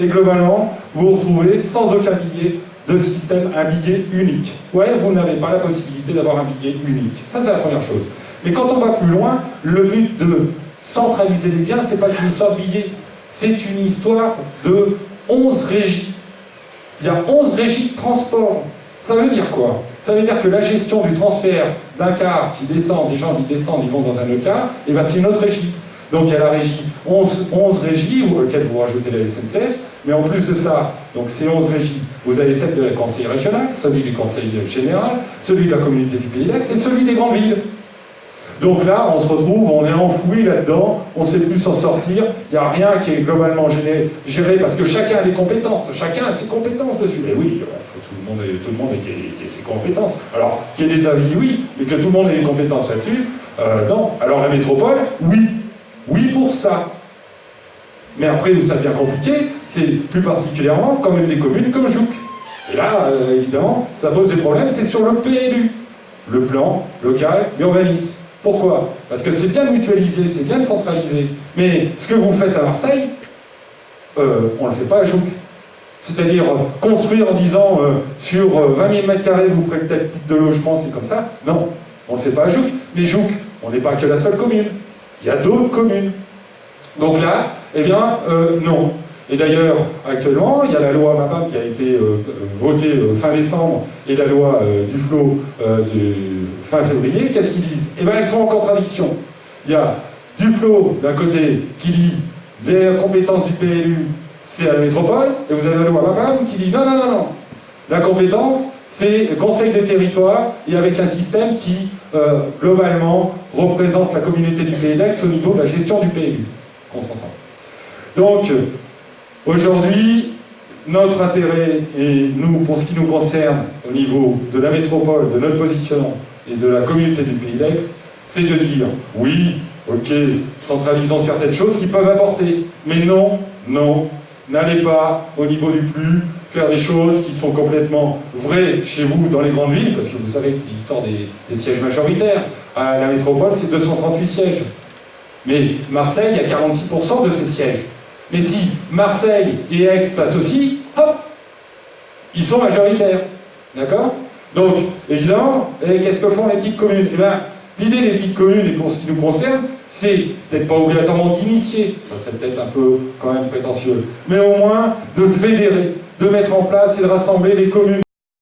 et globalement, vous vous retrouvez sans aucun billet de système, un billet unique. Ouais, vous n'avez pas la possibilité d'avoir un billet unique. Ça, c'est la première chose. Mais quand on va plus loin, le but de centraliser les biens, c'est pas qu'une histoire de billets. C'est une histoire de 11 régies. Il y a 11 régies de transport. Ça veut dire quoi? Ça veut dire que la gestion du transfert d'un car qui descend, des gens qui descendent, ils vont dans un autre car, et bien c'est une autre régie. Donc il y a la régie, 11 régies, auxquelles vous rajoutez la SNCF, mais en plus de ça, donc ces 11 régies, vous avez celle de la conseil régional, celui du conseil général, celui de la communauté du Pays d'Aix et celui des grandes villes. Donc là, on se retrouve, on est enfoui là-dedans, on ne sait plus s'en sortir, il n'y a rien qui est globalement géré parce que chacun a des compétences, chacun a ses compétences dessus. Et oui, il faut tout le monde ait ses compétences. Alors, qu'il y ait des avis, oui, mais que tout le monde ait des compétences là-dessus, non. Alors la métropole, oui pour ça. Mais après, où ça devient compliqué, c'est plus particulièrement quand même des communes comme Jouques. Et là, évidemment, ça pose des problèmes, c'est sur le PLU, le plan local d'urbanisme. Pourquoi? Parce que c'est bien de mutualiser, c'est bien de centraliser. Mais ce que vous faites à Marseille, on ne le fait pas à Jouques. C'est-à-dire construire en disant sur 20 000 m², vous ferez tel type de logement, c'est comme ça. Non, on ne le fait pas à Jouques. Mais Jouques, on n'est pas que la seule commune. Il y a d'autres communes. Donc là, eh bien, non. Et d'ailleurs, actuellement, il y a la loi MAPAM qui a été votée fin décembre et la loi Duflot de fin février. Qu'est-ce qu'ils disent? Eh bien, elles sont en contradiction. Il y a Duflot, d'un côté, qui dit les compétences du PLU, c'est à la métropole, et vous avez la loi MAPAM qui dit non. La compétence, c'est le Conseil des territoires et avec un système qui, globalement, représente la communauté du Pays d'Aix au niveau de la gestion du PLU, qu'on s'entend. Donc, aujourd'hui, notre intérêt, et nous, pour ce qui nous concerne, au niveau de la métropole, de notre positionnement et de la communauté du Pays d'Aix, c'est de dire, oui, ok, centralisons certaines choses qui peuvent apporter, mais non, non, n'allez pas, au niveau du PLU, faire des choses qui sont complètement vraies chez vous dans les grandes villes, parce que vous savez que c'est l'histoire des sièges majoritaires. À la métropole, c'est 238 sièges. Mais Marseille a 46% de ces sièges. Mais si Marseille et Aix s'associent, hop, ils sont majoritaires. D'accord? Donc, évidemment, qu'est-ce que font les petites communes? Eh bien, l'idée des petites communes, et pour ce qui nous concerne, c'est peut-être pas obligatoirement d'initier, ça serait peut-être un peu quand même prétentieux, mais au moins de fédérer, de mettre en place et de rassembler les communes